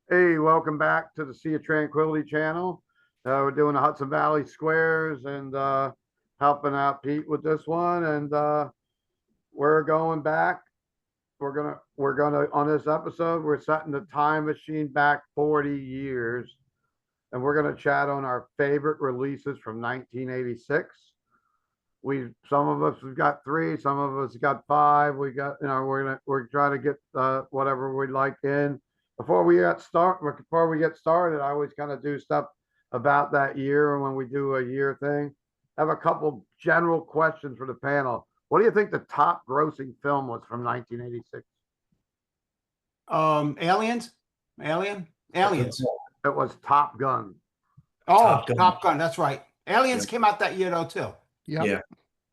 Hey, welcome back to the Sea of Tranquility channel. We're doing the Hudson Valley Squares and helping out Pete with this one. And we're going back. We're gonna on this episode, we're setting the time machine back 40 years, and we're gonna chat on our favorite releases from 1986. We some of us have got three, some of us got five. We got we're trying to get whatever we like in. Before we get started, I always kind of do stuff about that year. And when we do a year thing, I have a couple general questions for the panel. What do you think the top grossing film was from 1986? Aliens. It was Top Gun. Oh, Top Gun. That's right. Aliens came out that year though too. Yep. Yeah.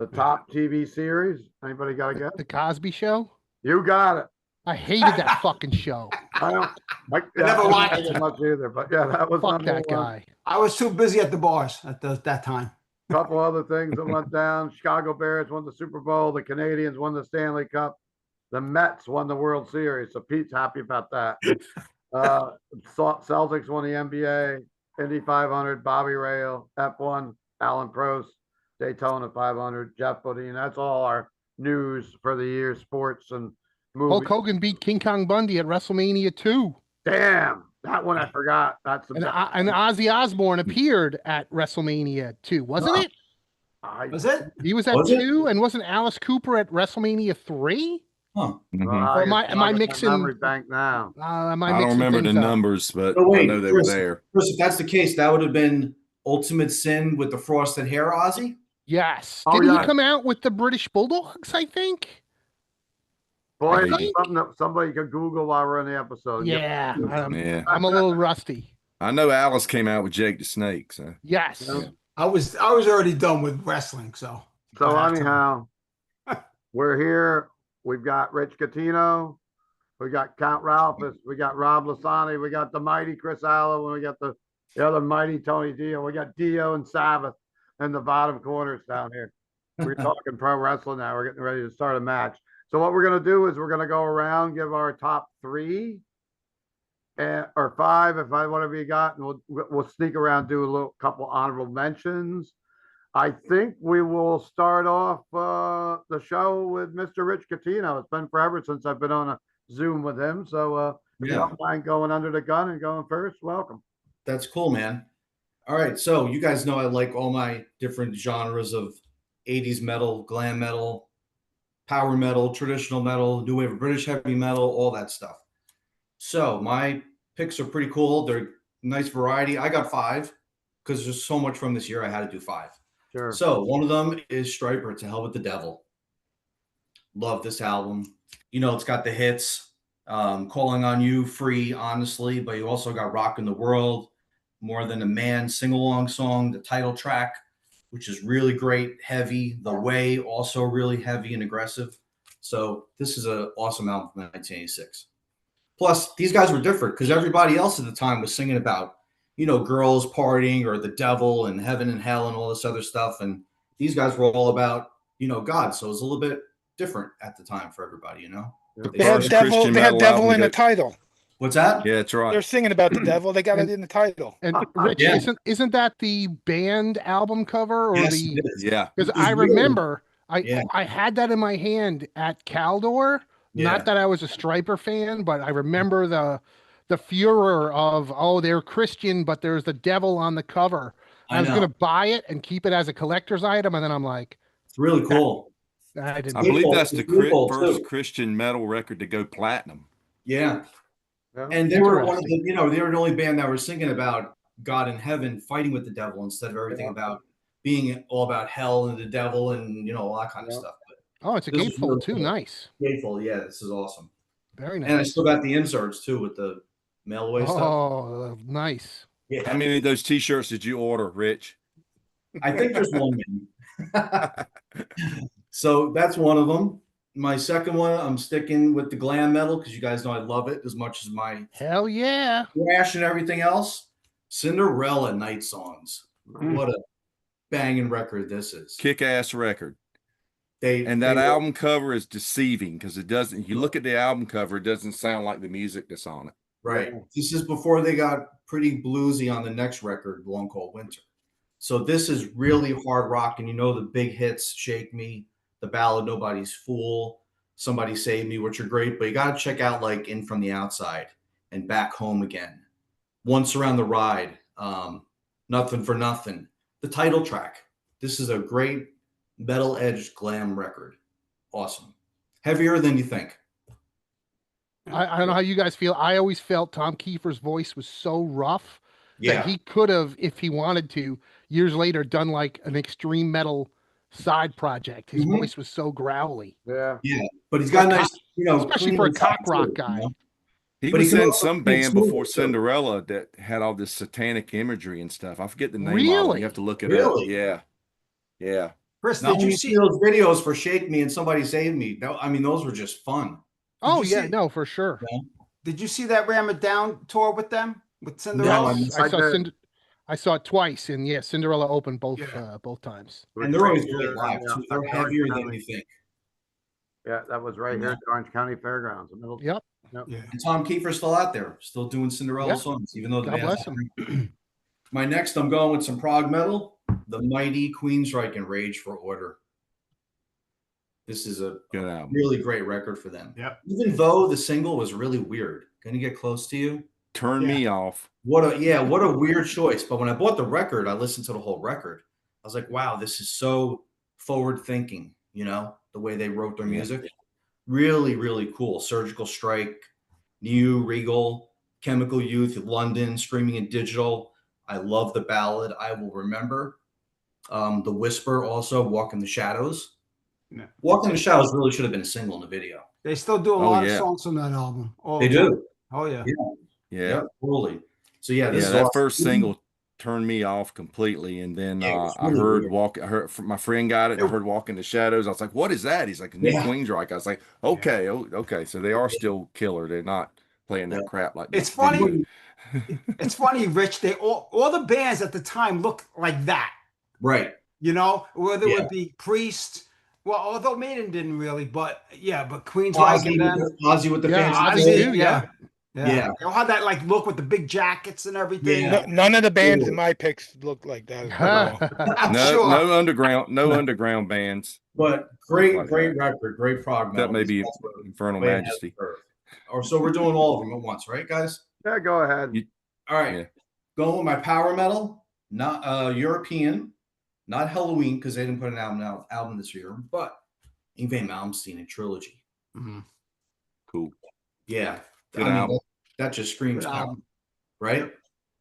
The top TV series. Anybody got a guess? The Cosby Show. You got it. I hated that fucking show. I don't. I never watched it much either, but yeah, that was Fuck that one. guy. I was too busy at the bars at that time. Couple other things that went down. Chicago Bears won the Super Bowl. The Canadians won the Stanley Cup. The Mets won the World Series. So Pete's happy about that. Celtics won the NBA. Indy 500. Bobby Rail. F1. Alan Prost. Daytona 500. Jeff Bodine. That's all our news for the year. Sports and movies. Hulk Hogan beat King Kong Bundy at WrestleMania 2. Damn, that one I forgot. That's and Ozzy Osbourne appeared at WrestleMania 2, wasn't it? Was it? He was at 2, and wasn't Alice Cooper at WrestleMania 3? Huh. Or am I mixing? Memory bank now. I don't remember the numbers, but wait, I know they Chris, were there. Chris, if that's the case, that would have been Ultimate Sin with the frosted hair, Ozzy. Yes. Oh, Didn't yeah. he come out with the British Bulldogs, I think? Boy, I that's think- something that somebody could Google while we're in the episode. Yeah. Yeah. I'm a little rusty. I know Alice came out with Jake the Snake. So Yes. Yeah. I was already done with wrestling, so. So anyhow, we're here. We've got Rich Catino. We got Count Ralphus. We got Rob Lasani. We got the mighty Chris Allo. And we got the other mighty Tony Dio. We got Dio and Sabbath in the bottom corners down here. We're talking pro wrestling now. We're getting ready to start a match. So what we're going to do is we're going to go around, give our top three or five, whatever you got, and we'll sneak around, do a couple honorable mentions. I think we will start off the show with Mr. Rich Catino. It's been forever since I've been on a Zoom with him. So if you don't mind going under the gun and going first, welcome. That's cool, man. All right, so you guys know I like all my different genres of 80s metal, glam metal, power metal, traditional metal, new wave of British heavy metal, all that stuff. So my picks are pretty cool. They're nice variety. I got 5 because there's so much from this year. I had to do 5. Sure. So one of them is Striper, To Hell with the Devil. Love this album. You know, it's got the hits, Calling on You, Free, Honestly, but you also got Rockin' the World, More Than a Man, sing-along song, the title track, which is really great, heavy. The Way, also really heavy and aggressive. So this is an awesome album from 1986. Plus, these guys were different because everybody else at the time was singing about, you know, girls partying or the devil and heaven and hell and all this other stuff. And these guys were all about, you know, God. So it was a little bit different at the time for everybody, you know? They had devil in the title. What's that? Yeah, that's right. They're singing about the devil. They got it in the title. And Rich, isn't that the band album cover or Yes, the? it is. Yeah. Because I remember I had that in my hand at Caldor. Yeah. Not that I was a Striper fan, but I remember the furor of, oh, they're Christian, but there's the devil on the cover. I was going to buy it and keep it as a collector's item, and then I'm like, it's really cool. I didn't. I believe that's the first too. Christian metal record to go platinum. Yeah. Yeah. And they were one of the, you know, they were the only band that were singing about God in heaven fighting with the devil instead of everything about being all about hell and the devil and, you know, all that kind of stuff. But Oh, it's a this is gatefold really too. cool. Nice. Gatefold, yeah, this is awesome. Very nice. And I still got the inserts too with the mail away stuff. Oh, nice. Yeah. How many of those T-shirts did you order, Rich? I think there's one. So that's one of them. My second one, I'm sticking with the glam metal because you guys know I love it as much as my Hell yeah. thrash and everything else. Cinderella Night Songs. What a banging record this is. Kick-ass record. And that album cover is deceiving because it doesn't. You look at the album cover, it doesn't sound like the music that's on it. Right. Yeah. This is before they got pretty bluesy on the next record, Long Cold Winter. So this is really hard rock, and you know the big hits, Shake Me, the ballad Nobody's Fool, Somebody Save Me, which are great, but you got to check out like In From the Outside and Back Home Again, Once Around the Ride, Nothing for Nothing, the title track. This is a great metal-edged glam record. Awesome. Heavier than you think. I don't know how you guys feel. I always felt Tom Kiefer's voice was so rough Yeah. that he could have, if he wanted to, years later, done like an extreme metal side project. His Mhm. voice was so growly, Yeah. Yeah. But he's got a nice, especially clean for a inside cock rock too, guy. you know? He But he was can in also some sing band smooth, before too. Cinderella that had all this satanic imagery and stuff. I forget the name of it. Really? You have to look it Really? up. Yeah. Yeah. Chris, Now, did when you you see see? those videos for Shake Me and Somebody Save Me, I mean, those were just fun. Oh you yeah, see- no, for sure. You know? Did you see that Ram It Down tour with them with No, Cinderella? I Yes, missed I I saw did. I saw it twice, and yeah, Cinderella opened both Yeah. both times. It was And they're always here great in, live, too. They're Orange heavier than County. you think. Yeah, that was right here Yeah. at the Orange County Fairgrounds. Yep. Yeah. And Tom Kiefer's still out there, still doing Cinderella Yeah. songs, even though the God band's bless not- him. My next, I'm going with some prog metal, the mighty Queensryche and Rage for Order. This is a Good album. really great record for them. Yep. Even though the single was really weird. Gonna Get Close to You. Turn me off. What a weird choice. But when I bought the record, I listened to the whole record. I was like, wow, this is so forward thinking, the way they wrote their Yeah. music. Really, really cool. Surgical Strike, New, Regal, Chemical Youth, London, Streaming and Digital. I love the ballad I Will Remember. The Whisper also, Walk in the Shadows. Yeah. Walk in the Shadows really should have been a single in the video. They still do a Oh, lot yeah. of songs on that album. all They the time. do. Oh yeah. Yeah. Yep, totally. So yeah, this Yeah, is that awesome. first single turned me off completely. And then Yeah, it was I really heard weird. I heard my friend got it. I heard Walk in the Shadows. I was like, what is that? He's like, a new Yeah. Queensryche. I was like, okay, okay. So they are still killer. They're not playing that Yeah. crap like It's that funny. video. It's funny, Rich. They all the bands at the time looked like that. Right. Whether it Yeah. would be Priest. Well, although Maiden didn't really, but Queensryche and them. Ozzy with the Yeah, fancy Ozzy clothes. too, yeah. Yeah. They all had that like look with the big jackets and everything. Yeah. None of the bands Ooh. in my picks look like that. at all. I'm No, sure. no underground bands. But great Like record, great prog That metal. may be That's what Infernal way it has Majesty. to earth. Or so we're doing all of them at once, right, guys? Yeah, go ahead. All right. Yeah. Going with my power metal, not European, not Halloween because they didn't put an album this year, but Yngwie Malmsteen and Trilogy. Mhm. Cool. Yeah, Good album. that just screams Good power, album. right?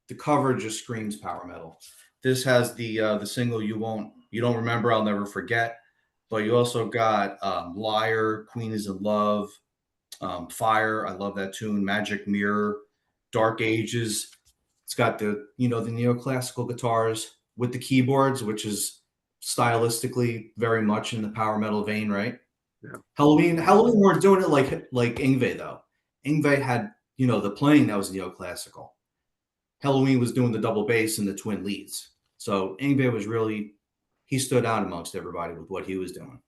The cover just screams power metal. This has the single you don't remember, I'll never forget. But you also got Liar, Queen is in Love, Fire. I love that tune. Magic Mirror, Dark Ages. It's got the neoclassical guitars with the keyboards, which is stylistically very much in the power metal vein, right? Yeah. Halloween weren't doing it like Yngwie though. Yngwie had the playing that was neoclassical. Halloween was doing the double bass and the twin leads. So Yngwie was he stood out amongst everybody with what he was doing.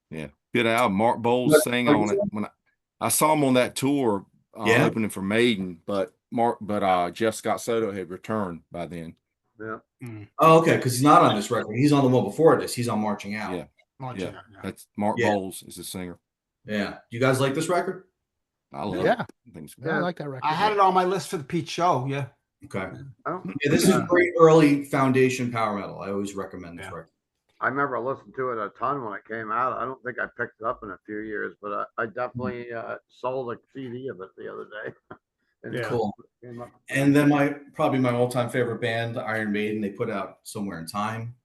Yeah. Good album. Mark Bowles But- sang on it when I saw him on that tour Yeah. opening for Maiden, but Jeff Scott Soto had returned by then. Yeah. Oh, okay, because he's not on this record. He's on the one before this. He's on Marching Out. Yeah. Marching Yeah. Out, yeah. That's Mark Yeah. Bowles is the singer. Yeah. You guys like this record? I love Yeah. it. I think it's Yeah, I like that record. I had it on my list for the Pete show. Yeah. Okay. I don't, Yeah, this is great early foundation power metal. I always recommend this Yeah. record. I remember listening to it a ton when it came out. I don't think I picked it up in a few years, but I definitely sold a CD of it the other day. And Yeah. Cool. it came up. And then probably my all-time favorite band, Iron Maiden, they put out Somewhere in Time.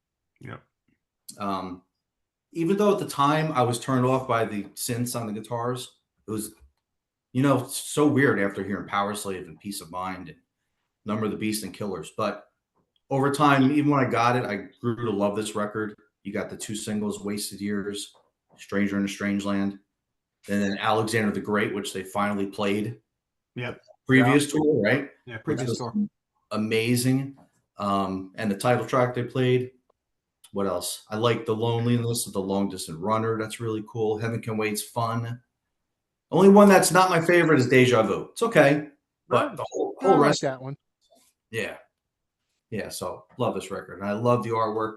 Yep. Even though at the time I was turned off by the synths on the guitars, it was, so weird after hearing Power Slave and Peace of Mind and Number of the Beast and Killers. But over time, even when I got it, I grew to love this record. You got the two singles, Wasted Years, Stranger in a Strange Land, and then Alexander the Great, which they finally played. Yep. Previous tour, right? Yeah. Which Previous was tour. amazing. And the title track they played. What else? I like The Loneliness of the Long Distant Runner. That's really cool. Heaven Can Wait's fun. Only one that's not my favorite is Deja Vu. It's okay, but the I whole like rest, that one. yeah, yeah. So love this record, and I love the artwork.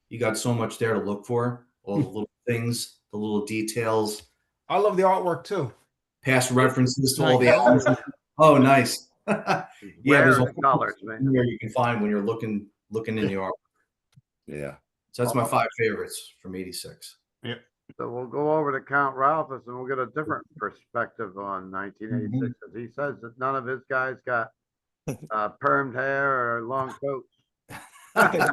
You got so much there to look for, all the little things, the little details, I love the artwork too. past references to all the Nice. albums. Oh, nice. Yeah, there's Rare a the colors, man. here you can find when you're looking in the art. Yeah. So that's my 5 favorites from '86. Yep. So we'll go over to Count Ralphus and we'll get a different perspective on 1986. As he says that none of his guys got permed hair or long coats.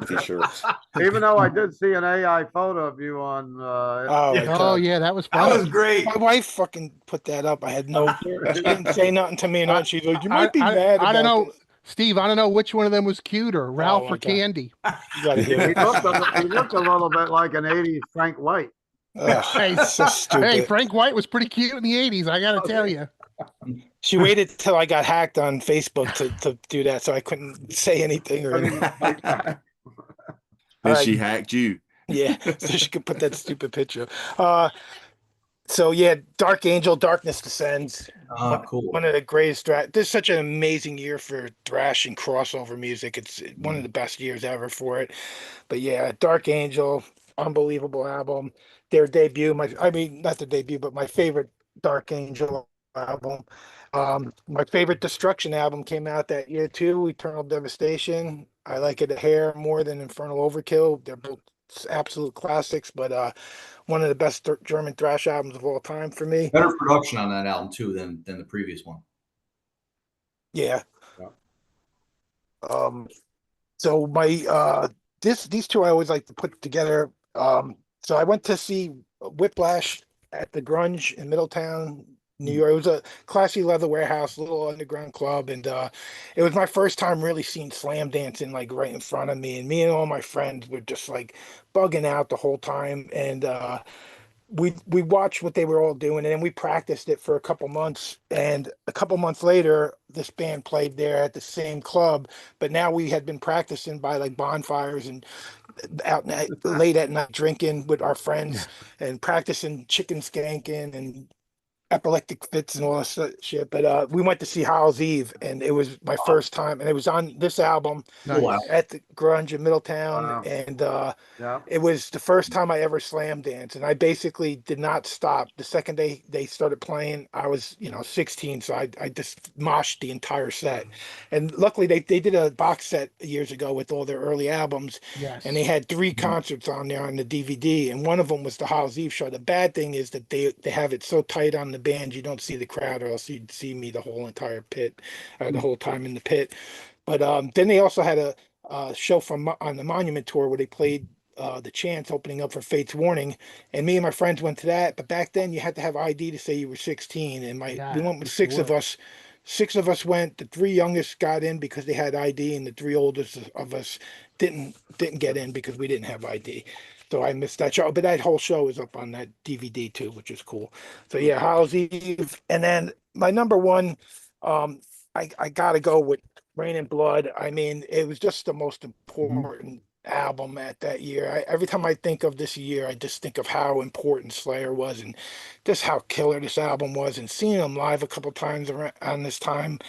T-shirts. Even though I did see an AI photo of you on. Oh, Yeah. Oh yeah, that was That fun. was great. my wife fucking put that up. I had no. She didn't say nothing to me, and she's like, "You might be I mad don't about know, this." Steve. I don't know which one of them was cuter, Ralph my or God. Candy. You gotta hear he, it. looked a little bit like an 80s Frank White. Hey, So stupid. Hey, Frank White was pretty cute in the '80s. I got to tell you. She waited till I got hacked on Facebook to do that, so I couldn't say anything or anything. Then All she right. hacked you. Yeah, so she could put that stupid picture. So yeah, Dark Angel, Darkness Descends. Oh, cool. One of the greatest thrash. This is such an amazing year for thrash and crossover music. It's one of the best years ever for it. But yeah, Dark Angel, unbelievable album. Their debut, not their debut, but my favorite Dark Angel album. My favorite Destruction album came out that year too, Eternal Devastation. I like it a hair more than Infernal Overkill. They're both absolute classics, but one of the best German thrash albums of all time for me. Better production on that album too than the previous one. Yeah. Yeah. So these two I always like to put together. So I went to see Whiplash at the Grunge in Middletown, New York. It was a classy leather warehouse, little underground club, and it was my first time really seeing slam dancing like right in front of me. And me and all my friends were just like bugging out the whole time. And we watched what they were all doing, and then we practiced it for a couple months. And a couple months later, this band played there at the same club, but now we had been practicing by like bonfires and late at night drinking with our friends and practicing chicken skanking and epileptic fits and all this shit. But we went to see Howl's Eve, and it was my first time, and it was on this album Cool. at the Grunge in Middletown. Wow. And Yeah. it was the first time I ever slam danced, and I basically did not stop. The second they started playing, I was 16, so I just moshed the entire set. And luckily they did a box set years ago with all their early albums, Yes. and they had 3 concerts on there on the DVD, and one of them was the Howl's Eve show. The bad thing is that they have it so tight on the band you don't see the crowd, or else you'd see me the whole entire pit, the whole time in the pit. But then they also had a show on the Monument tour where they played the Chance opening up for Fate's Warning, and me and my friends went to that. But back then you had to have ID to say you were 16, and we went with 6 of us. 6 of us went. The 3 youngest got in because they had ID, and the 3 oldest of us didn't get in because we didn't have ID. So I missed that show, but that whole show is up on that DVD too, which is cool. So yeah, Howl's Eve, and then my number one, I gotta go with Rain and Blood. I mean, it was just the most important album at that year. Every time I think of this year, I just think of how important Slayer was and just how killer this album was. And seeing them live a couple times around this time,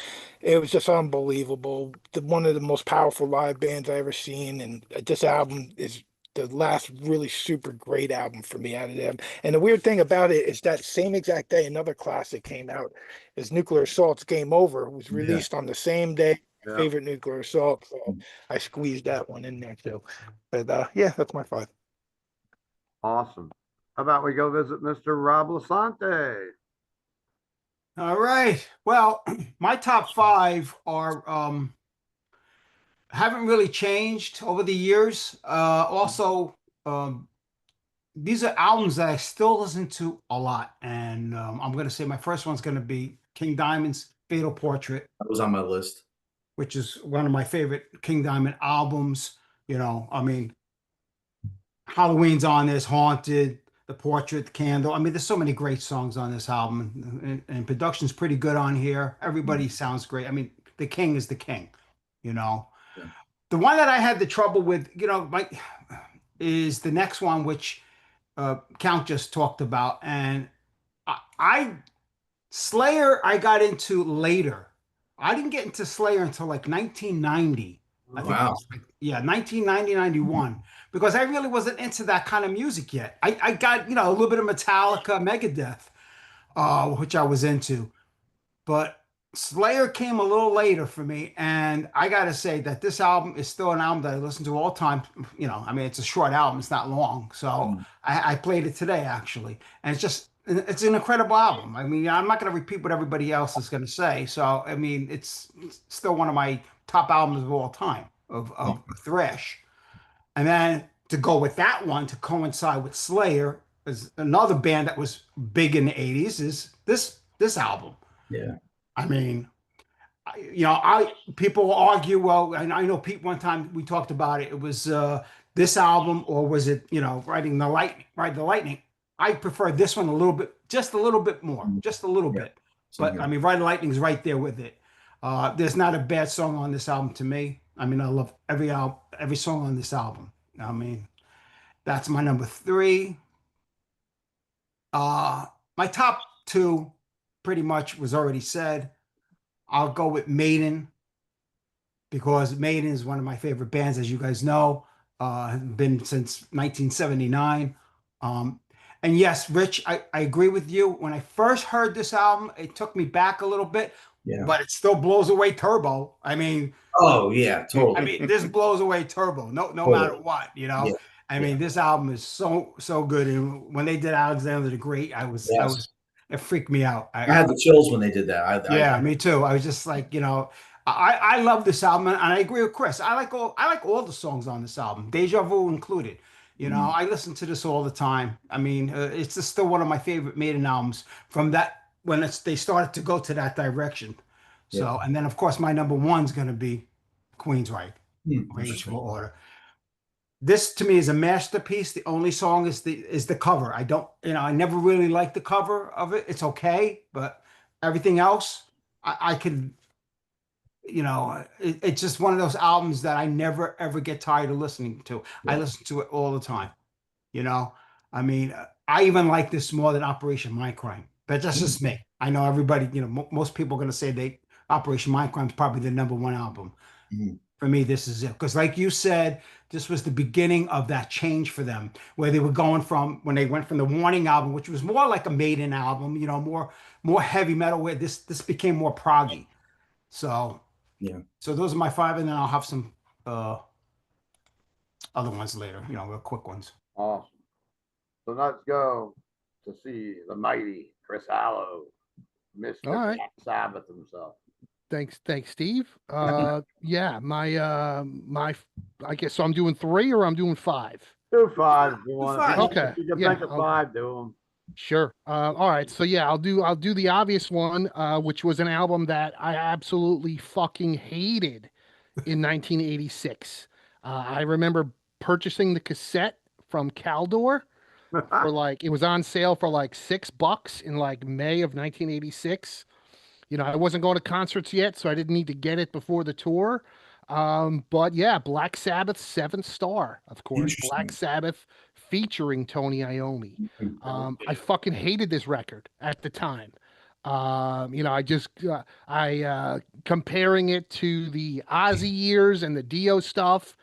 it was just unbelievable. One of the most powerful live bands I ever seen, and this album is the last really super great album for me out of them. And the weird thing about it is that same exact day, another classic came out. Is Nuclear Assault's Game Over. It was released on the same day. Yeah. Favorite Nuclear Assault, so I squeezed that one in there too. But yeah, that's my 5. Awesome. How about we go visit Mr. Rob Lasante? All right. Well, my top 5 are haven't really changed over the years. Also, these are albums that I still listen to a lot, and I'm going to say my first one's going to be King Diamond's Fatal Portrait, That was on my list. which is one of my favorite King Diamond albums. I mean, Halloween's on this, Haunted, The Portrait, The Candle. I mean, there's so many great songs on this album, and production's pretty good on here. Everybody sounds great. I mean, the king is the king, Yeah. The one that I had the trouble with, is the next one, which Count just talked about. And I Slayer, I got into later. I didn't get into Slayer until like 1990. I think it Wow. was like, yeah, 1990, 91, because I really wasn't into that kind of music yet. I got, a little bit of Metallica, Megadeth, which I was into. But Slayer came a little later for me, and I gotta say that this album is still an album that I listen to all the time. I mean, it's a short album; it's not long, so I played it today actually, and it's an incredible album. I mean, I'm not gonna repeat what everybody else is gonna say, so I mean, it's still one of my top albums of all time of thrash. And then to go with that one to coincide with Slayer is another band that was big in the '80s. Is this album? Yeah. I mean, people will argue. Well, and I know Pete. One time we talked about it. It was this album, or was it Riding the Lightning? Ride the Lightning. I prefer this one a little bit, just a little bit more, just a little bit. But I mean, Ride the Lightning's right there with it. There's not a bad song on this album to me. I mean, I love every song on this album. I mean, that's my number 3. My top 2 pretty much was already said. I'll go with Maiden because Maiden is one of my favorite bands, as you guys know. Been since 1979. And yes, Rich, I agree with you. When I first heard this album, it took me back a little bit, but it still blows away Turbo. I mean, oh yeah, totally. I mean, this blows away Turbo, no matter what, Yeah. I mean, this album is so good. And when they did Alexander the Great, it freaked me out. I had the chills when they did that. Me too. I was just like, I love this album, and I agree with Chris. I like all the songs on this album, Deja Vu included. I listen to this all the time. I mean, it's just still one of my favorite Maiden albums from that when they started to go to that direction. So, and then of course my number 1's going to be Queensryche, Rageful Order. This to me is a masterpiece. The only song is the cover. I don't, I never really liked the cover of it. It's okay, but everything else, I could, it's just one of those albums that I never ever get tired of listening to. I listen to it all the time. I mean, I even like this more than Operation Mindcrime, but that's just me. I know everybody, most people are going to say Operation Mindcrime is probably the number 1 album. For me, this is it. Because like you said, this was the beginning of that change for them, where they were going from, when they went from the Warning album, which was more like a Maiden album, more heavy metal, where this became more proggy. So, so those are my 5, and then I'll have some other ones later, real quick ones. Awesome. So let's go to see the mighty Chris Allo, Mr. All right. Black Sabbath himself. Thanks, Steve. Yeah, I guess so. I'm doing 3 or I'm doing 5. Do 5 if you want. Five. Okay. You can Yeah, think of 5, do them. Sure. All right. So yeah, I'll do the obvious one, which was an album that I absolutely fucking hated in 1986. I remember purchasing the cassette from Caldor for it was on sale for like $6 in like May of 1986. I wasn't going to concerts yet, so I didn't need to get it before the tour. But yeah, Black Sabbath, 7th Star, of course. Black Sabbath featuring Tony Iommi. I fucking hated this record at the time. Comparing it to the Ozzy years and the Dio stuff,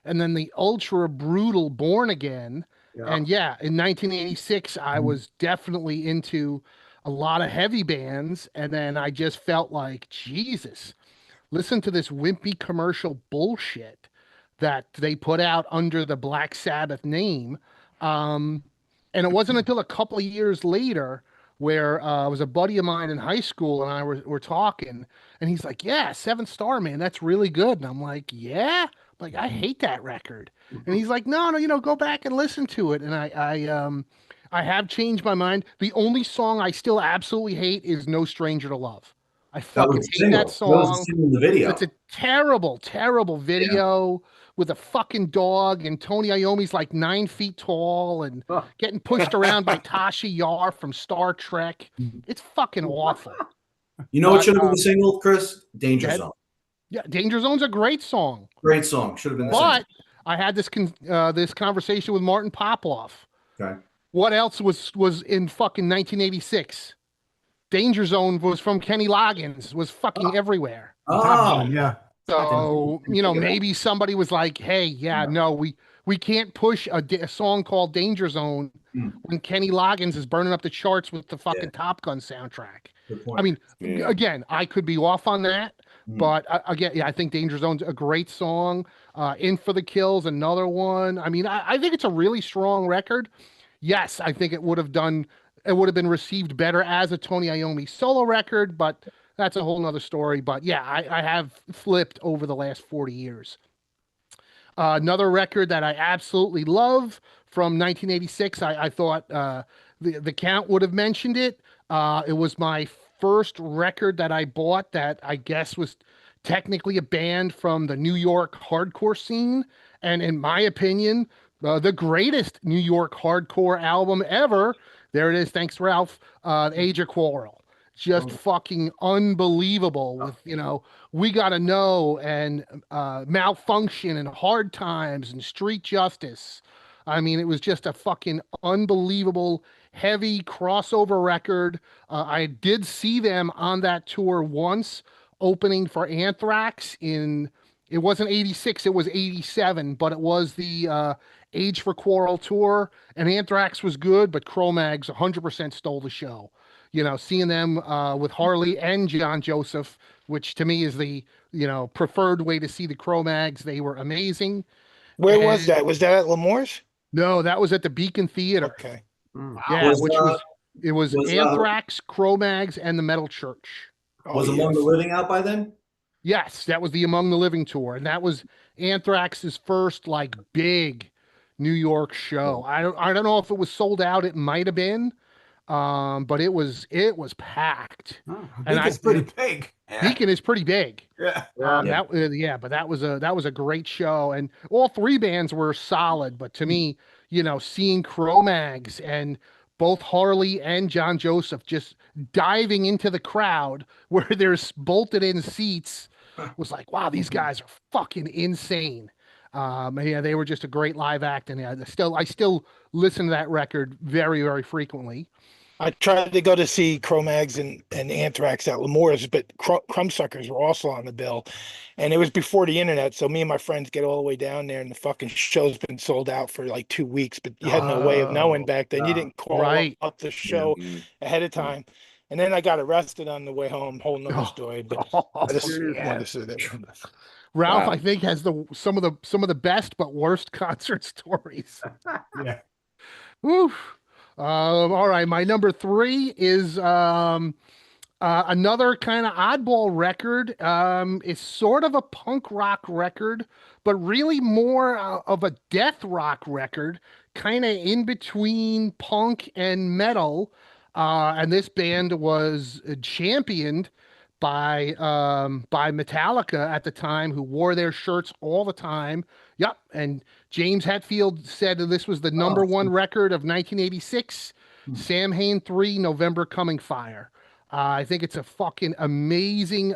and then the ultra brutal Born Again. Yeah. And yeah, in 1986, I was definitely into a lot of heavy bands, and then I just felt like, Jesus, listen to this wimpy commercial bullshit that they put out under the Black Sabbath name. And it wasn't until a couple of years later where it was a buddy of mine in high school and I were talking, and he's like, yeah, 7th Star, man, that's really good. And I'm like, yeah? Like, I hate that record. And he's like, no, go back and listen to it. And I have changed my mind. The only song I still absolutely hate is No Stranger to Love. I fucking hate that song. That was in the video. It's a terrible, terrible video with a fucking dog, and Tony Iommi's like 9 feet tall and getting pushed around by Tasha Yar from Star Trek. It's fucking awful. You know what should have been the single, Chris? Danger Zone. Yeah, Danger Zone's a great song. Great song. Should have been the But single. I had this this conversation with Martin Popoff. Okay. What else was in fucking 1986? Danger Zone was from Kenny Loggins, was fucking everywhere. Top Oh, Gun, yeah. So, didn't think of that. maybe somebody was like, hey, yeah, no, we can't push a song called Danger Zone Hmm. when Kenny Loggins is burning up the charts with the fucking Yeah. Top Gun soundtrack. Good point. I mean, Yeah. again, I could be off on that, Hmm. but again, yeah, I think Danger Zone's a great song. In for the Kills, another one. I mean, I think it's a really strong record. Yes, I think it would have been received better as a Tony Iommi solo record, but that's a whole nother story. But yeah, I have flipped over the last 40 years. Another record that I absolutely love from 1986. I thought the Count would have mentioned it. It was my first record that I bought that I guess was technically a band from the New York hardcore scene, and in my opinion, the greatest New York hardcore album ever. There it is. Thanks, Ralph. Age of Quarrel. Just fucking unbelievable with, We Gotta Know and Malfunction and Hard Times and Street Justice. I mean, it was just a fucking unbelievable, heavy crossover record. I did see them on that tour once, opening for Anthrax it wasn't 86, it was 87, but it was the Age for Quarrel tour, and Anthrax was good, but Cro-Mags 100% stole the show. Seeing them with Harley and John Joseph, which to me is the, preferred way to see the Cro-Mags. They were amazing. Where was And- that? Was that at Lemore's? No, that was at the Beacon Theater. Okay. Yeah, Was, it was was, Anthrax, Cro-Mags, and the Metal Church. Was Oh, Among yes. the Living out by then? Yes, that was the Among the Living tour, and that was Anthrax's first big New York show. I don't know if it was sold out. It might have been, but it was packed. Oh, And Beacon's pretty big. Yeah. Beacon is pretty big. Yeah. But that was a great show, and all three bands were solid. But to me, seeing Cro-Mags and both Harley and John Joseph just diving into the crowd where there's bolted in seats was like, wow, these guys are fucking insane. And yeah, they were just a great live act, and yeah, I still listen to that record very, very frequently. I tried to go to see Cro-Mags and Anthrax at Lemore's, but Crumbsuckers were also on the bill. And it was before the internet, so me and my friends get all the way down there, and the fucking show's been sold out for 2 weeks, but you had no way of knowing back then. You didn't call Right. up the show ahead of time. And then I got arrested on the way home, whole nother story. But I just wanted to say that. Ralph, Wow. I think, has some of the best but worst concert stories. Yeah. Woo. All right, my number 3 is another kind of oddball record. It's sort of a punk rock record, but really more of a death rock record, kind of in between punk and metal. And this band was championed by Metallica at the time, who wore their shirts all the time. Yep, and James Hetfield said that this was the number one record of 1986. Sam Hain 3, November Coming Fire. I think it's a fucking amazing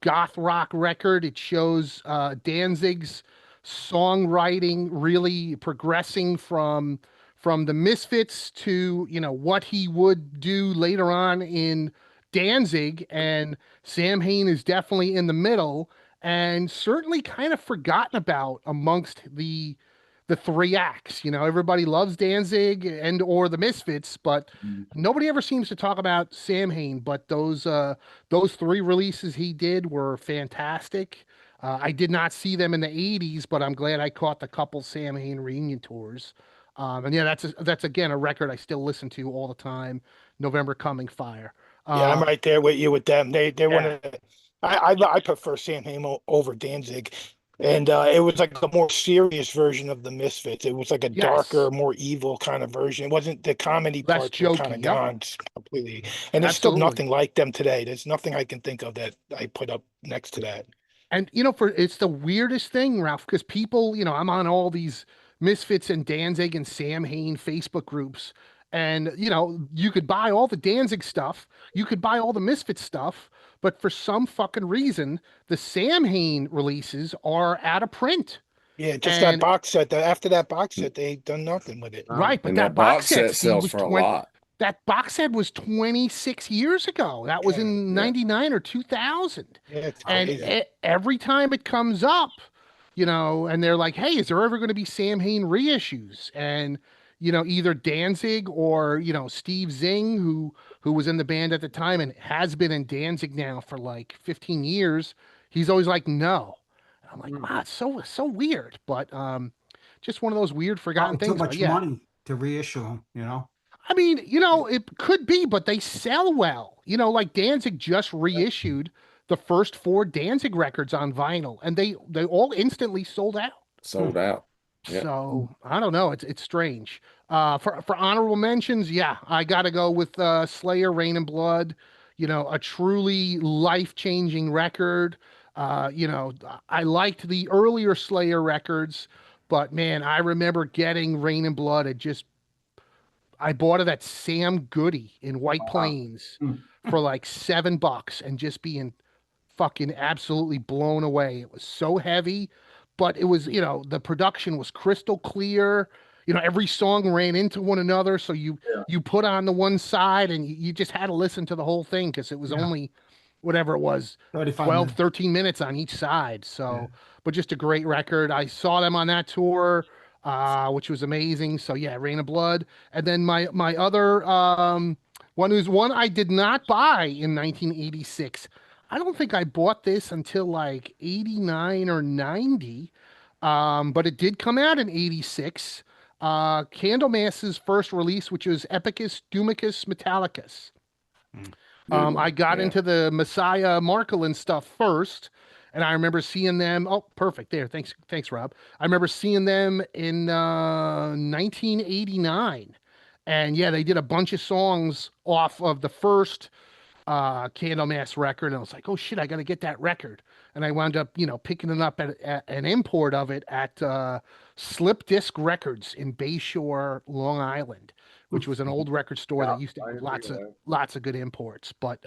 goth rock record. It shows Danzig's songwriting really progressing from the Misfits to what he would do later on in Danzig, and Sam Hain is definitely in the middle and certainly kind of forgotten about amongst the three acts. Everybody loves Danzig and or the Misfits, but nobody ever seems to talk about Sam Hain. But those 3 releases he did were fantastic. I did not see them in the 80s, but I'm glad I caught the couple Sam Hain reunion tours. And yeah, that's again a record I still listen to all the time. November Coming Fire. Yeah, I'm right there with you with them. They one of I prefer Sam Hain over Danzig. And it was like a more serious version of the Misfits. It was like a darker, more evil kind of version. It wasn't the comedy Less parts were kind jokey, of yep. gone completely. And there's still Absolutely. nothing like them today. There's nothing I can think of that I put up next to that. And it's the weirdest thing, Ralph, because people, I'm on all these Misfits and Danzig and Sam Hain Facebook groups, and you could buy all the Danzig stuff, you could buy all the Misfits stuff, but for some fucking reason, the Sam Hain releases are out of print. Yeah, just that box set. After that box set, they done nothing with it. Right, but And that that box set Steve, sells was for a lot. that box set was 26 years ago. That was Yeah, in yeah. 99 or 2000. yeah, it's And crazy. every time it comes up, and they're like, hey, is there ever going to be Sam Hain reissues? And, either Danzig or, Steve Zing, who was in the band at the time and has been in Danzig now for like 15 years. He's always like, no. And I'm like, wow, it's so weird. But just one of those weird forgotten Probably too things. But much yeah, money to reissue them, I mean, it could be, but they sell well. Like Danzig just reissued the first four Danzig records on vinyl, and they all instantly sold out. Sold out. Yeah. So I don't know. It's strange. For honorable mentions, yeah, I got to go with Slayer, Rain and Blood. A truly life-changing record. I liked the earlier Slayer records, but man, I remember getting Rain and Blood. I bought it at Sam Goody in White Plains Mm. for like $7 and just being fucking absolutely blown away. It was so heavy, but it was, the production was crystal clear. Every song ran into one another. So you put on the one side and you just had to listen to the whole thing because it was Yeah. only whatever it was, 35 12, minutes. 13 minutes on each side. So, Yeah. but just a great record. I saw them on that tour, which was amazing. So yeah, Rain of Blood. And then my other one I did not buy in 1986. I don't think I bought this until like 89 or 90. But it did come out in 86. Candlemass's first release, which was Epicus Dumicus Metallicus. Good one. I got Yeah. into the Messiah Marcolin stuff first, and I remember seeing them. Oh, perfect. There. Thanks, Rob. I remember seeing them in 1989. And yeah, they did a bunch of songs off of the first Candlemass record, and I was like, oh shit, I got to get that record. And I wound up, picking it up at an import of it at Slip Disc Records in Bayshore, Long Island, which was an old record store that used to I have didn't think of that. lots of good imports. But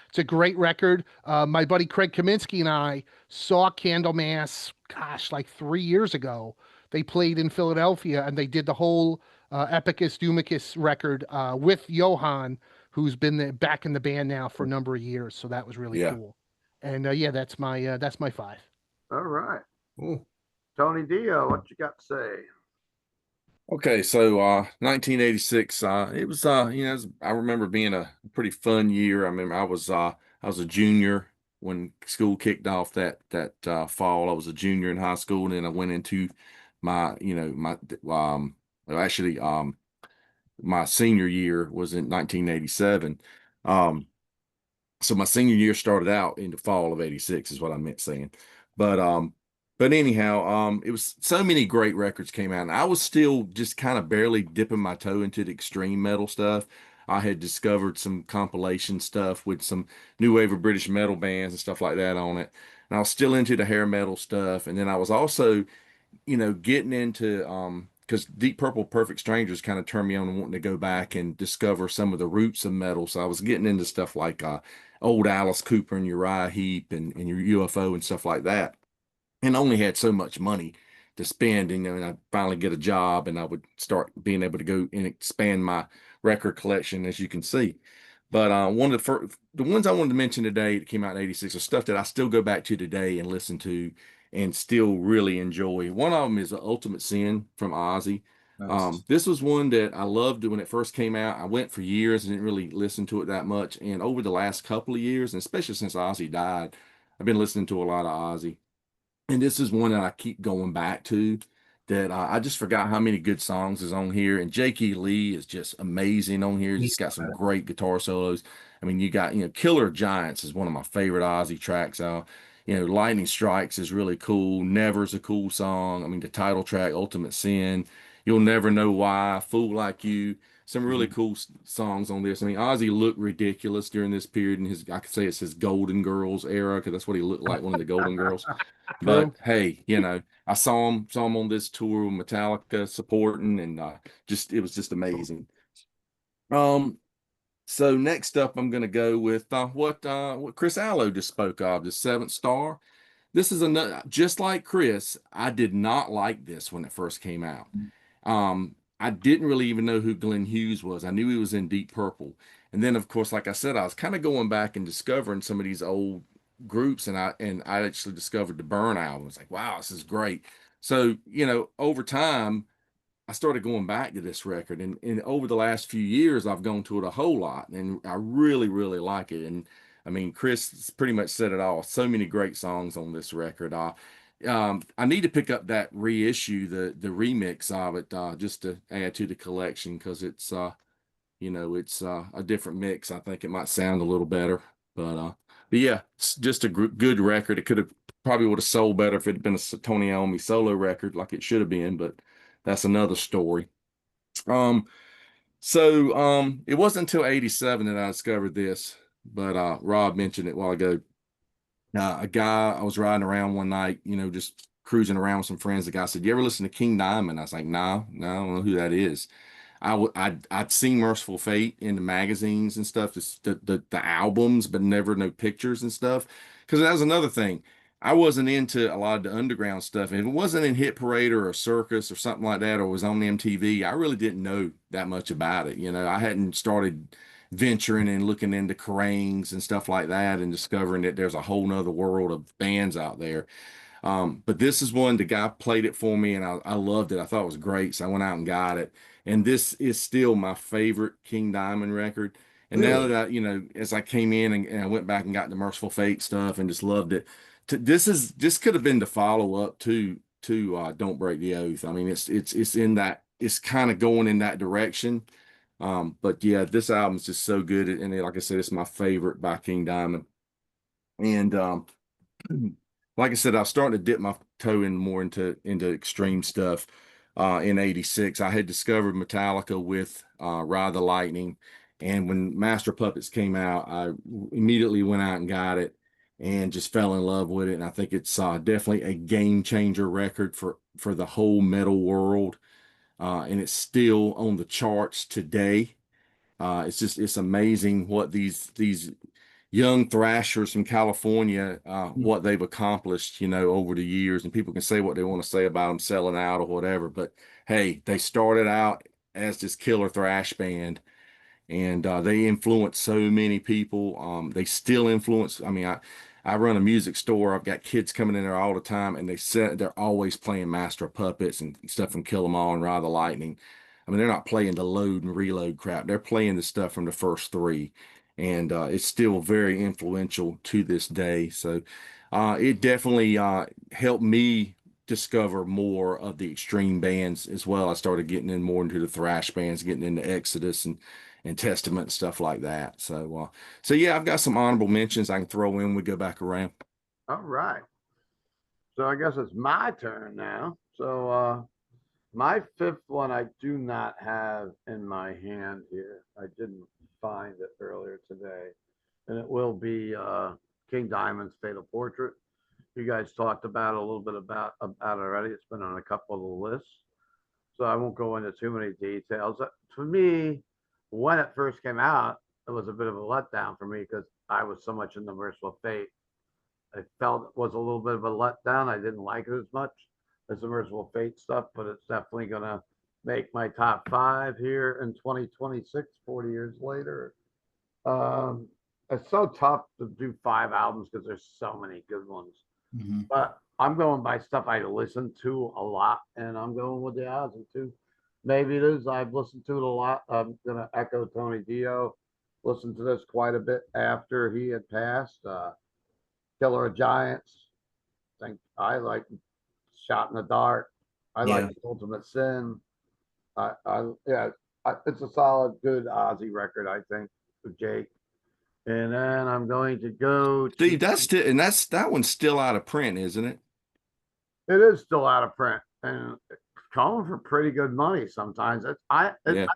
it's a great record. My buddy Craig Kaminsky and I saw Candlemass, gosh, like 3 years ago. They played in Philadelphia, and they did the whole Epicus Dumicus record with Johan, who's been back in the band now for a number of years. So that was really Yeah. cool. And yeah, that's my five. All right. Ooh. Tony Dio, what you got to say? Okay, so 1986, it was I remember being a pretty fun year. I remember I was a junior when school kicked off that fall. I was a junior in high school, and then I went into my well, actually my senior year was in 1987. So my senior year started out in the fall of 86 is what I meant saying. But anyhow, it was so many great records came out, and I was still just kind of barely dipping my toe into the extreme metal stuff. I had discovered some compilation stuff with some new wave of British metal bands and stuff like that on it. And I was still into the hair metal stuff. And then I was also, getting into because Deep Purple Perfect Strangers kind of turned me on and wanting to go back and discover some of the roots of metal. So I was getting into stuff like old Alice Cooper and Uriah Heep and your UFO and stuff like that. And I only had so much money to spend, and I finally get a job, and I would start being able to go and expand my record collection, as you can see. But one of the ones I wanted to mention today that came out in '86 are stuff that I still go back to today and listen to, and still really enjoy. One of them is Ultimate Sin from Ozzy. Nice. This was one that I loved when it first came out. I went for years and didn't really listen to it that much. And over the last couple of years, and especially since Ozzy died, I've been listening to a lot of Ozzy. And this is one that I keep going back to that I just forgot how many good songs is on here. And J.K. Lee is just amazing on here. He's got some great guitar solos. I mean, you got, Killer Giants is one of my favorite Ozzy tracks out. Lightning Strikes is really cool. Never's a cool song. I mean, the title track, Ultimate Sin, You'll Never Know Why, Fool Like You. Some really cool songs on this. I mean, Ozzy looked ridiculous during this period in I could say it's his Golden Girls era, because that's what he looked like, one of the Golden Girls. But hey, I saw him on this tour with Metallica supporting, and it was just amazing. So next up, I'm going to go with what Chris Allo just spoke of, the Seventh Star. This is another, just like Chris, I did not like this when it first came out. I didn't really even know who Glenn Hughes was. I knew he was in Deep Purple. And then of course, like I said, I was kind of going back and discovering some of these old groups, and I actually discovered the Burn album. It's like, wow, this is great. So, over time, I started going back to this record, and over the last few years, I've gone to it a whole lot, and I really, really like it. And I mean, Chris pretty much said it all. So many great songs on this record. I need to pick up that reissue, the remix of it, just to add to the collection, because it's a different mix. I think it might sound a little better, but yeah, it's just a good record. It could have probably would have sold better if it had been a Tony Iommi solo record like it should have been, but that's another story. It wasn't until 87 that I discovered this, but Rob mentioned it a while ago. A guy, I was riding around one night, just cruising around with some friends. The guy said, "You ever listen to King Diamond?" I was like, "No, no, I don't know who that is." I'd seen Merciful Fate in the magazines and stuff, the albums, but never no pictures and stuff. Because that was another thing. I wasn't into a lot of the underground stuff. If it wasn't in Hit Parade or a Circus or something like that, or was on MTV, I really didn't know that much about it. I hadn't started venturing and looking into Kerrangs and stuff like that, and discovering that there's a whole nother world of bands out there. But this is one, the guy played it for me, and I loved it. I thought it was great. So I went out and got it. And this is still my favorite King Diamond record. And now Really? that as I came in and I went back and got the Merciful Fate stuff and just loved it. This could have been the follow up to Don't Break the Oath. I mean, it's in that, it's kind of going in that direction. But yeah, this album is just so good. And like I said, it's my favorite by King Diamond. And like I said, I was starting to dip my toe in more into extreme stuff. In '86, I had discovered Metallica with Ride the Lightning, and when Master Puppets came out, I immediately went out and got it, and just fell in love with it. And I think it's definitely a game changer record for the whole metal world, and it's still on the charts today. It's amazing what these young thrashers from California, what they've accomplished, over the years. And people can say what they want to say about them selling out or whatever, but hey, they started out as this killer thrash band, and they influenced so many people. They still influence. I mean, I run a music store. I've got kids coming in there all the time, and they're always playing Master of Puppets and stuff from Kill 'Em All and Ride the Lightning. I mean, they're not playing the load and reload crap. They're playing the stuff from the first three, and it's still very influential to this day. So it definitely helped me discover more of the extreme bands as well. I started getting in more into the thrash bands, getting into Exodus and Testament and stuff like that. So yeah, I've got some honorable mentions I can throw in when we go back around. All right. So I guess it's my turn now. So my fifth one I do not have in my hand here. I didn't find it earlier today. And it will be King Diamond's Fatal Portrait. You guys talked about a little bit about it already. It's been on a couple of the lists. So I won't go into too many details. For me, when it first came out, it was a bit of a letdown for me because I was so much in the Merciful Fate. I felt it was a little bit of a letdown. I didn't like it as much as the Merciful Fate stuff, but it's definitely going to make my top 5 here in 2026, 40 years later. It's so tough to do 5 albums because there's so many good ones. Mm-hmm. But I'm going by stuff I listen to a lot, and I'm going with the Ozzy too. Maybe it is. I've listened to it a lot. I'm gonna echo Tony Dio. Listened to this quite a bit after he had passed. Killer of Giants. I think I like Shot in the Dark. I like The Ultimate Sin. It's a solid, good Ozzy record, I think, with Jake. And then I'm going to go to. Steve, that one's still out of print, isn't it? It is still out of print, and calling for pretty good money sometimes. I'm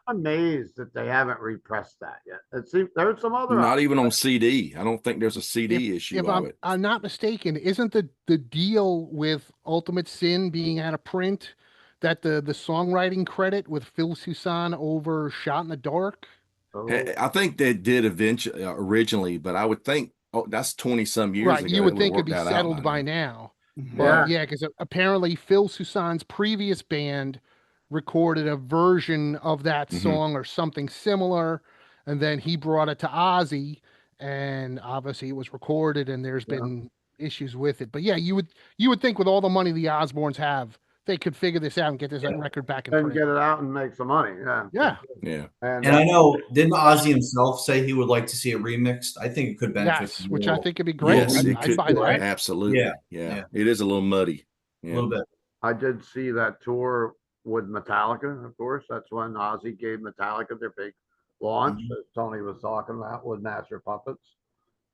amazed that they haven't repressed that yet. It seems there's some other. Not even on CD. I don't think there's a CD issue of it. I'm not mistaken, isn't the deal with Ultimate Sin being out of print that the songwriting credit with Phil Soussan over Shot in the Dark? Oh, I think they did eventually, originally, but I would think, that's 20 some years Right, ago. you would It think it'd would've be worked out settled by now. Yeah. But yeah, because apparently Phil Soussan's previous band recorded a version of that Mhm. song or something similar, and then he brought it to Ozzy, and obviously it was recorded, and there's Yeah. been issues with it. But yeah, you would think with all the money the Osbournes have, they could figure this out and get this record back in And print. get it out and make some money. Yeah. Yeah. Yeah. And, And I know, didn't Ozzy himself say he would like to see it remixed? I think it could benefit. Yes, from a which I little- think would be great. Yes, it I'd could. buy that. Absolutely. Yeah, Yeah. yeah. It is a little muddy. a Yeah. little bit. I did see that tour with Metallica, of course. That's when Ozzy gave Metallica their big launch, Mhm. as Tony was talking about with Master Puppets.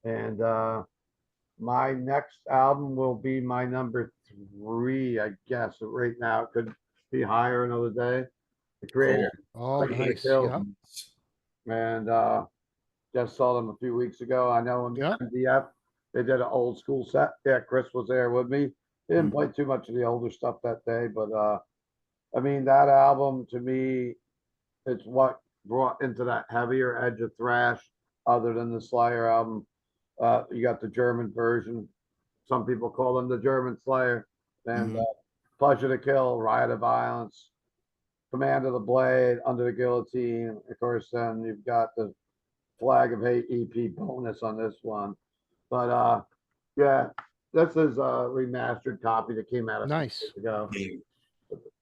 And my next album will be my number 3, I guess. Right now, it could be higher another day. The Creator. Oh, Pleasure to nice. Kill. Yeah. And just saw them a few weeks ago. I know in Yeah. MDF, they did an old school set. Yeah, Chris was there with me. He didn't play too much of the older stuff that day, but I mean, that album to me, it's what brought into that heavier edge of thrash, other than the Slayer album. You got the German version. Some people call them the German Slayer. And Mhm. Pleasure to Kill, Riot of Violence, Command of the Blade, Under the Guillotine. Of course, then you've got the Flag of Hate EP bonus on this one. But yeah, this is a remastered copy that came out a few Nice. years ago. Yeah.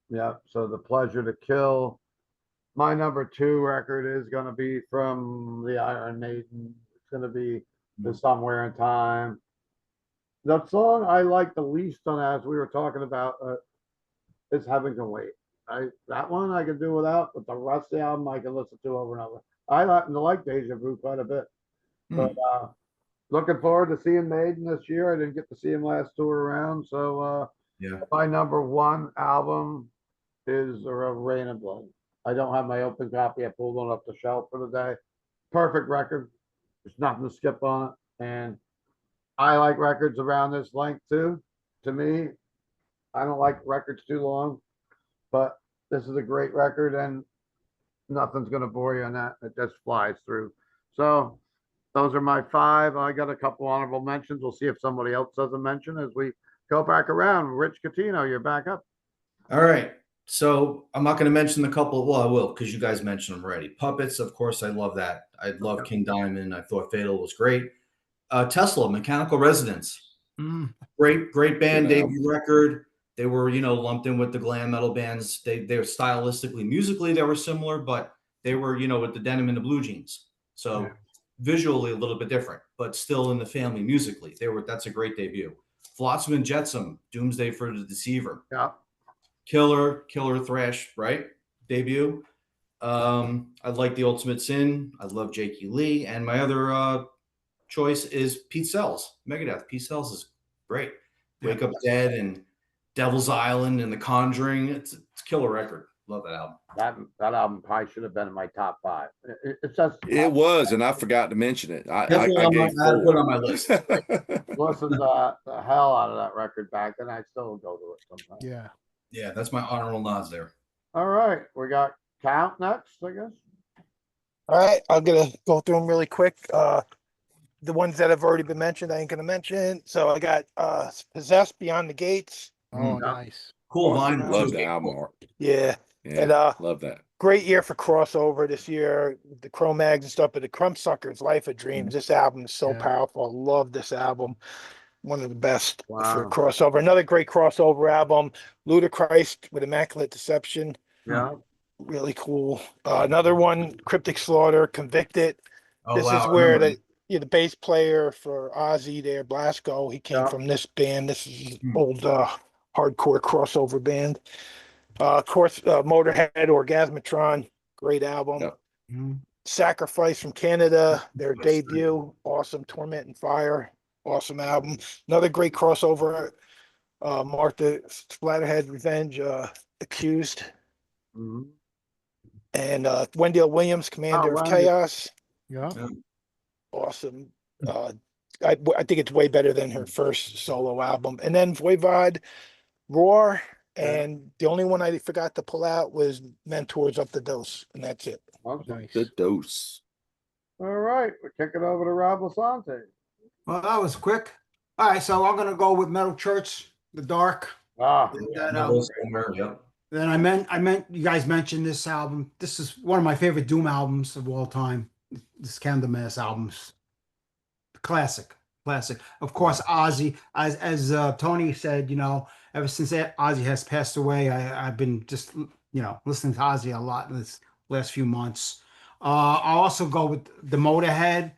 Yeah, so the Pleasure to Kill. My number 2 record is going to be from the Iron Maiden. It's going to be the Somewhere in Time. The song I like the least on, as we were talking about, is Heaven Can Wait. That one I can do without, but the rest of the album I can listen to over and over. I happen to like Deja Vu quite a bit. But looking forward to seeing Maiden this year. I didn't get to see him last tour around, so Yeah. my number 1 album is Rain and Blood. I don't have my open copy. I pulled one off the shelf for the day. Perfect record. There's nothing to skip on it. And I like records around this length too. To me, I don't like records too long, but this is a great record and nothing's going to bore you on that. It just flies through. So those are my 5. I got a couple honorable mentions. We'll see if somebody else does a mention as we go back around. Rich Catino, you're back up. All right. So I'm not going to mention the couple. Well, I will, because you guys mentioned them already. Puppets, of course, I love that. I love King Diamond. I thought Fatal was great. Tesla, Mechanical Resonance. Mm. Great band, Good debut record. They were, lumped in with the glam metal bands. They're stylistically, musically, they were similar, but they were, with the denim and the blue jeans. So visually a little bit different, but still in the family musically. That's a great debut. Flotsam and Jetsam, Doomsday for the Deceiver. Yeah. Killer thrash, right? Debut. I like The Ultimate Sin. I love Jakey Lee. And my other choice is Pete Sells, Megadeth. Pete Sells is great. Wake Up Dead and Devil's Island and The Conjuring. It's a killer record. Love that album. That album probably should have been in my top 5. It's just It was, and I forgot to mention it. I Definitely gave I had to put it 4. on my list. listen to the hell out of that record back then. I still go to it sometimes. Yeah. Yeah, that's my honorable nods there. All right, we got Count next, I guess. All right, I'm gonna go through them really quick. The ones that have already been mentioned, I ain't gonna mention. So I got Possessed, Beyond the Gates. Oh, Yeah. nice. Cool Awesome. vinyl. Love too. the album art. Yeah. Yeah, And love that. great year for crossover this year. The Cro-Mags and stuff, but the Crumbsuckers, Life of Dreams. This album is so Yeah. powerful. I love this album. One of the best for Wow. crossover. Another great crossover album, Ludacris with Immaculate Deception. Yeah. Really cool. Another one, Cryptic Slaughter, Convicted. Oh, This wow, is I where remember. the bass player for Ozzy there, Blasco, he came Yeah. from this band. This is his Hmm. old hardcore crossover band. Of course, Motorhead, Orgasmatron, great album. Yep. Mm. Sacrifice from Canada, their debut, awesome. Torment and Fire, awesome album. Another great crossover, Martha Splatterhead, Revenge, Accused, Mhm. and Wendell Williams, Commander of Wendy. Chaos, Yeah. awesome. I think it's way better than her first solo album. And then Voivod, Roar, and the only one I forgot to pull out was Mentors Up the Dose, and that's it. Awesome. Nice. The dose. All right, we're kicking over to Rob Lasante. Well, that was quick. All right, so I'm gonna go with Metal Church, The Dark. Ah, That Yeah, album, somewhere, yep. Then I meant you guys mentioned this album. This is one of my favorite Doom albums of all time. This Candlemass album's classic, classic. Of course, Ozzy, as Tony said, ever since Ozzy has passed away, I've been just listening to Ozzy a lot in this last few months. I'll also go with the Motorhead.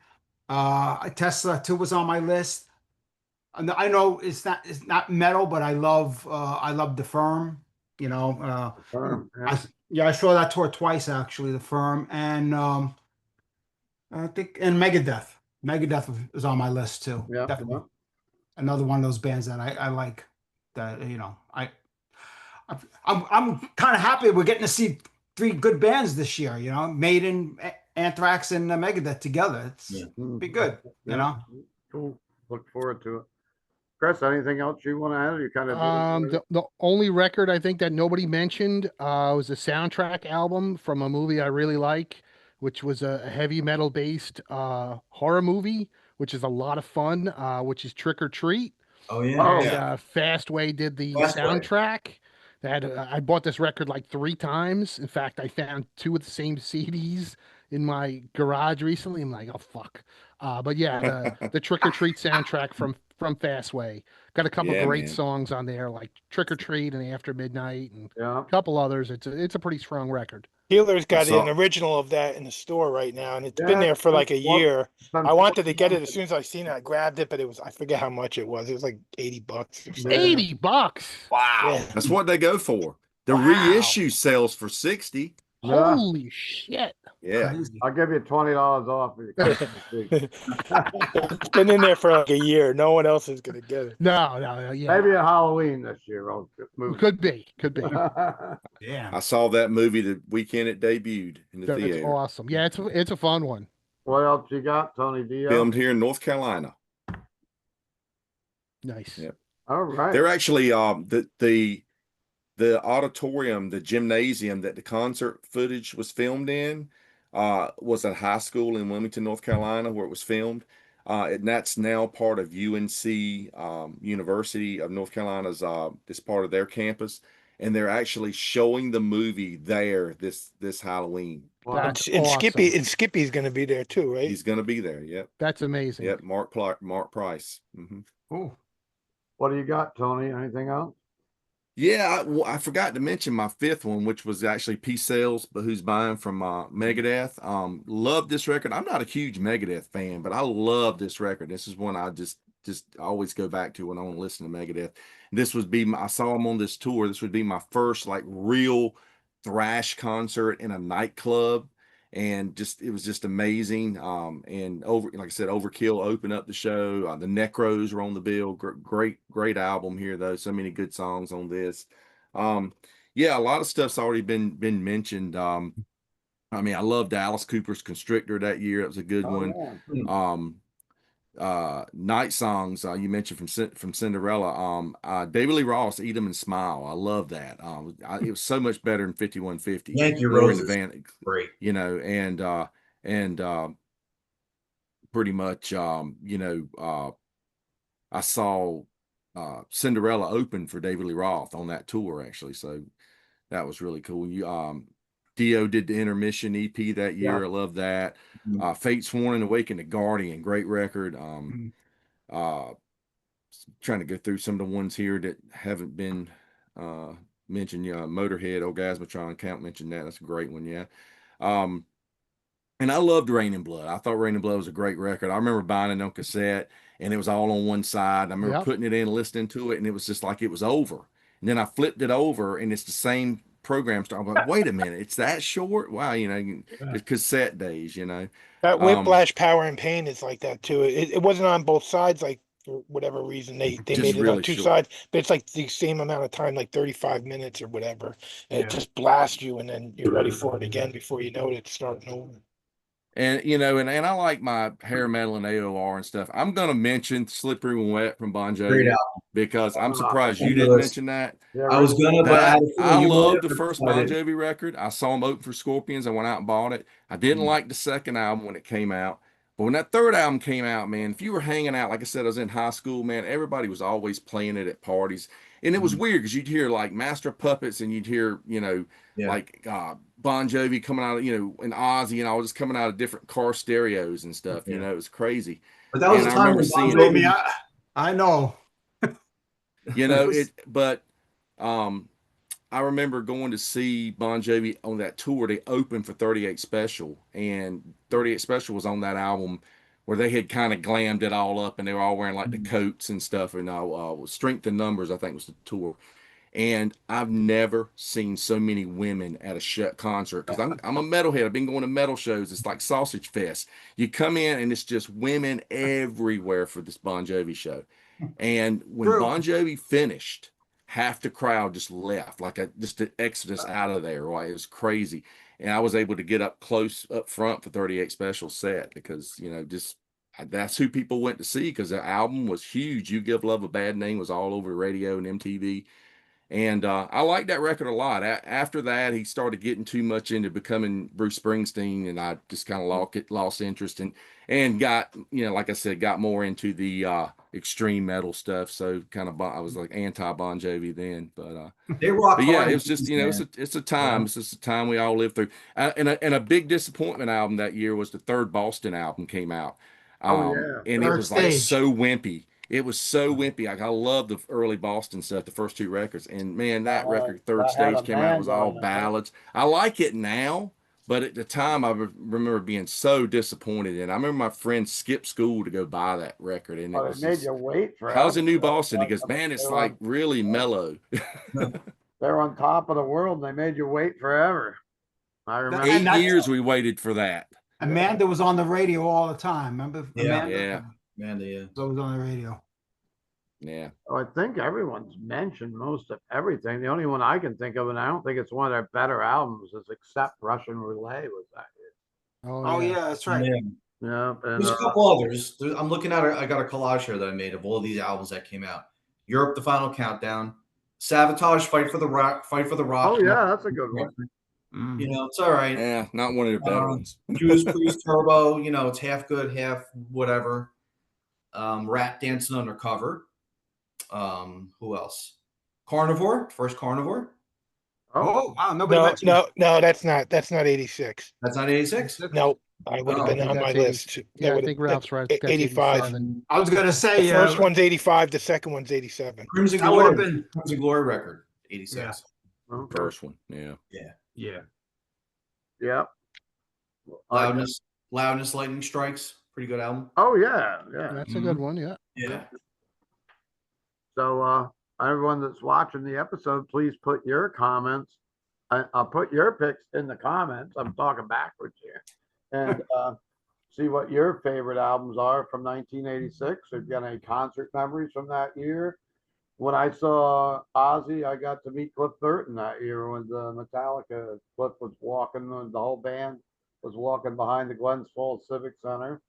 Tesla too was on my list. And I know it's not metal, but I love the Firm. Firm, I saw that tour twice actually, the Firm, and I think and Megadeth. Megadeth is on my list too. Yeah, Definitely yeah. another one of those bands that I like. That I'm kind of happy we're getting to see three good bands this year. Maiden, Anthrax, and Megadeth together. It's be good. Yeah. Cool. Look forward to it. Chris, anything else you want to add? You kind of The only record I think that nobody mentioned was a soundtrack album from a movie I really like, which was a heavy metal based horror movie, which is a lot of fun, which is Trick or Treat. Oh yeah. Oh, And yeah. Fastway did the Fastway. soundtrack. I bought this record like 3 times. In fact, I found 2 of the same CDs in my garage recently. I'm like, oh fuck. But yeah, the Trick or Treat soundtrack from Fastway got a couple Yeah, great man. songs on there, like Trick or Treat and After Midnight, and yeah. a couple others. It's a pretty strong record. Healer's got saw- an original of that in the store right now, and it's Yeah, been there for like a well, year. it's been I wanted to get it 40 as soon as I seen it. I grabbed it, but I forget how much it was. It was like $80 or something. Yeah. $80. Wow. Yeah. That's what they go for. The Wow. reissue sells for 60. Yeah. Holy shit. Yeah. Crazy. I'll give you $20 off. If you come to the It's been in there for like a year. No one else is gonna get it. No, yeah. Maybe at Halloween this year. I'll move. Could be. Yeah. I saw that movie the weekend it debuted in the It's theater. awesome. Yeah, it's a fun one. What else you got, Tony Dio? Filmed here in North Carolina. Nice. Yeah. All right. They're actually the auditorium, the gymnasium that the concert footage was filmed in was at high school in Wilmington, North Carolina, where it was filmed. And that's now part of UNC University of North Carolina's it's part of their campus. And they're actually showing the movie there this Halloween. Wow. That's And Skippy awesome. and Skippy's gonna be there too, right? He's gonna be there. Yep. That's amazing. Yep. Mark Price. Mm-hmm. Oh, What do you got, Tony? Anything else? Yeah, I forgot to mention my fifth one, which was actually P. Sales, but who's buying from Megadeth. Love this record. I'm not a huge Megadeth fan, but I love this record. This is one I just always go back to when I want to listen to Megadeth. I saw them on this tour. This would be my first like real thrash concert in a nightclub. And it was just amazing. And like I said, Overkill opened up the show. The Necros were on the bill. Great album here though. So many good songs on this. Yeah, a lot of stuff's already been mentioned. I mean, I loved Alice Cooper's Constrictor that year. It was a good one. Night songs you mentioned from Cinderella. David Lee Ross, Eat 'Em and Smile. I love that. It was so much better than 5150. Yankee We're in Rose the is van, great. and pretty much I saw Cinderella open for David Lee Roth on that tour actually, so that was really cool. Dio did the Intermission EP that year. I love that. Fate's Warning, Awaken the Guardian, great record. Trying to go through some of the ones here that haven't been mentioned. Motorhead, Orgasmatron, Count mentioned that. That's a great one. Yeah. And I loved Rain in Blood. I thought Rain in Blood was a great record. I remember buying it on cassette and it was all on one side. I remember putting it in, listening to it, and it was just like it was over. And then I flipped it over and it's the same program. I'm like, wait a minute, it's that short? Wow, it's cassette days, That Whiplash, Power and Pain is like that too. It wasn't on both sides, like for whatever reason they Just made it really on two short. sides, but it's like the same amount of time, like 35 minutes or whatever. And it just blasts you, and then you're ready for it again before you know it. It's starting over. And and I like my hair metal and AOR and stuff. I'm gonna mention Slippery When Wet from Bon Great Jovi album. because I'm surprised you on the didn't list. mention that. Yeah, I was gonna, but I had a feeling I you love would. the first I Bon didn't. Jovi record. I saw him open for Scorpions. I went out and bought it. I didn't like the second album when it came out, But when that third album came out, man, if you were hanging out, like I said, I was in high school, man, everybody was always playing it at parties. And it was weird because you'd hear like Master of Puppets and you'd hear, Yeah. like Bon Jovi coming out, and Ozzy and all just coming out of different car stereos and stuff. Yeah. It was crazy. But that was And the I time remember when Bon seeing- Believe me, Jovi. I know. But I remember going to see Bon Jovi on that tour. They opened for 38 Special, and 38 Special was on that album where they had kind of glammed it all up, and they were all wearing like the coats and stuff. And Strength in Numbers, I think, was the tour. And I've never seen so many women at a concert because I'm a metalhead. I've been going to metal shows. It's like Sausage Fest. You come in and it's just women everywhere for this Bon Jovi show. And when True. Bon Jovi finished, half the crowd just left, just an exodus out of there. Right? It was crazy. And I was able to get up close up front for 38 Special set because, that's who people went to see because the album was huge. You Give Love a Bad Name was all over radio and MTV. And I like that record a lot. After that, he started getting too much into becoming Bruce Springsteen, and I just kind of lost interest and got, like I said, got more into the extreme metal stuff. So kind of I was like anti Bon Jovi then, but They rock yeah, hard, it was just it's a time. Yeah. It's just a time we all lived through. And a big disappointment album that year was the third Boston album came out. Oh, yeah. And it Third was like Stage. so wimpy. It was so wimpy. Like I love the early Boston stuff, the first two records. And man, that record, Third that had Stage a came out, was all band on it, huh? ballads. I like it now, but at the time I remember being so disappointed. And I remember my friend skipped school to go buy that record. And it Oh, was they made just, you wait for how's the it. new Boston? He goes, man, it's like really mellow. They're on top of the world. And they made you wait forever. I remember. And 8 that's- years we waited for that. Amanda was on the radio all the time. Remember? Yeah. Amanda? Yeah. Man, yeah. Was always on the radio. Yeah. Oh, I think everyone's mentioned most of everything. The only one I can think of, and I don't think it's one of their better albums, is Except Russian Roulette was that year. Oh yeah, that's right. Yeah. Yeah, and There's a couple others. I'm looking at it. I got a collage here that I made of all of these albums that came out. Europe, The Final Countdown, Sabotage, Fight for the Rock. oh yeah, that's a good one. Mm. It's all right. Yeah, not one of their better ones. Judas Priest Turbo, it's half good, half whatever. Rat Dancing Undercover. Who else? Carnivore, first Carnivore. Oh wow, nobody No, mentioned no, that's not 86. That's not 86. No, I would have Oh, been I think on my that's 80 list. Yeah, I would've- think Ralph's right. that's That's 85. 87. I was gonna The say first one's 85, the second one's 87. Crimson that would have Glory. been Crimson Glory record, 86. Okay. First one. Yeah. yeah. Yep. Loudness, Lightning Strikes. Pretty good album. Oh yeah, yeah. That's a good one. Yeah. Yeah. So everyone that's watching the episode, please put your comments. I'll put your picks in the comments. I'm talking backwards here, and see what your favorite albums are from 1986. If you got any concert memories from that year. When I saw Ozzy, I got to meet Cliff Burton that year when the Metallica Cliff was walking, and the whole band was walking behind the Glens Falls Civic Center.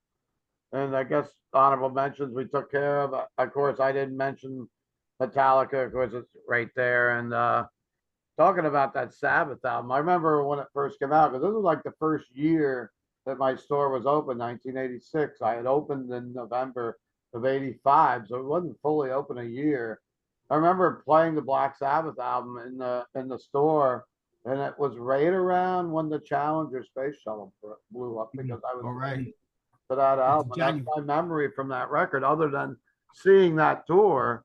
And I guess honorable mentions we took care of. Of course, I didn't mention Metallica. Of course, it's right there. And talking about that Sabbath album, I remember when it first came out, because this was like the first year that my store was open, 1986. I had opened in November of 85, so it wasn't fully open a year. I remember playing the Black Sabbath album in the store, and it was right around when the Challenger space shuttle blew up because I was All right. for that album. And that's my memory from that record, other than seeing that tour.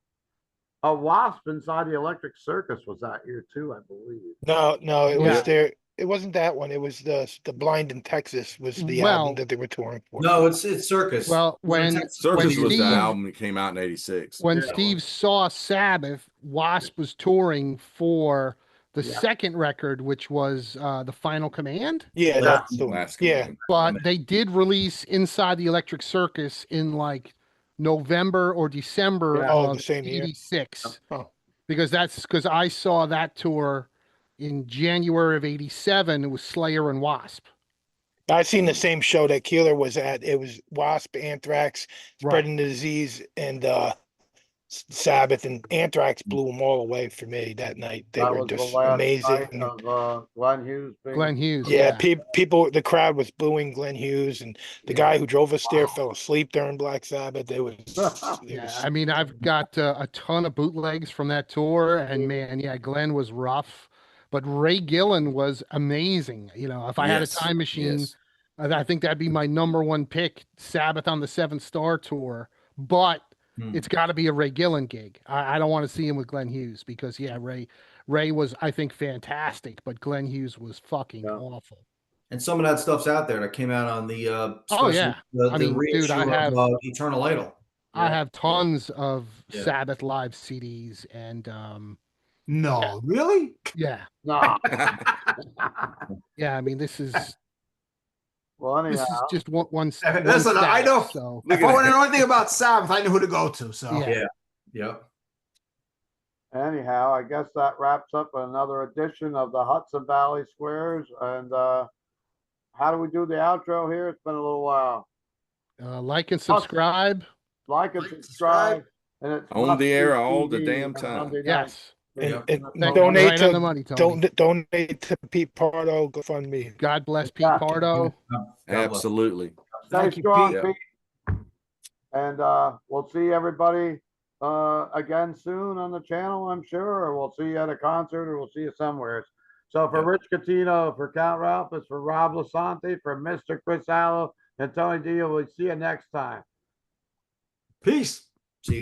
A Wasp Inside the Electric Circus was that year too, I believe. No, it Yeah. was there. It wasn't that one. It was the Blind in Texas was the Well- album that they were touring for. No, it's Circus. Well, when Circus was Steve- the album that came out in 86. when Yeah. Steve saw Sabbath, Wasp was touring for the Yeah. second record, which was the Final Command. Yeah, that's the one. Last Yeah, Command. But they did release Inside the Electric Circus in like November or December Yeah. Oh, of the same year. 86. Oh. Because I saw that tour in January of 87. It was Slayer and Wasp. I seen the same show that Keeler was at. It was Wasp, Anthrax, spreading the disease, and Sabbath, and Anthrax blew them all away for me that night. They That were was the just last amazing. night of Glenn Hughes being. Glenn Hughes. Yeah, people, the crowd was booing Glenn Hughes, and the guy who drove us there Wow. fell asleep during Black Sabbath. Yeah, I mean, I've got a ton of bootlegs from that tour, and man, yeah, Glenn was rough, but Ray Gillen was amazing. You know, if I had a Yes, time machine, yes. I think that'd be my #1 pick, Sabbath on the 7 Star Tour. But Hmm. it's got to be a Ray Gillen gig. I don't want to see him with Glenn Hughes because yeah, Ray was, I think, fantastic, but Glenn Hughes was fucking Yeah. awful. And some of that stuff's out there that came out on the Oh, yeah. I the mean, dude, reissue I have of Eternal Idol. I Yeah. have tons of Yeah. Sabbath live CDs, and No, really? yeah, No. yeah. I mean, this is Well, this is anyhow, just one Listen, I stack, know. so If I want to know anything about Sabbath, I know who to go to. So yeah. Yep. I guess that wraps up another edition of the Hudson Valley Squares. And how do we do the outro here? It's been a little while. Like and subscribe. Like and Like, subscribe. And it's On the air all the TV damn on time. Monday night. Yes. And Thank you. donate Right on to the money, Tony. donate to Pete Pardo GoFundMe. God bless Pete Yeah. Pardo. God bless. Absolutely. Stay Thank you, strong, Pete. Pete. And we'll see everybody again soon on the channel, I'm sure, or we'll see you at a concert, or we'll see you somewhere. So for Yep. Rich Catino, for Count Ralph, it's for Rob Lasante, for Mr. Chris Allo, and Tony D. We'll see you next time. peace. See you guys.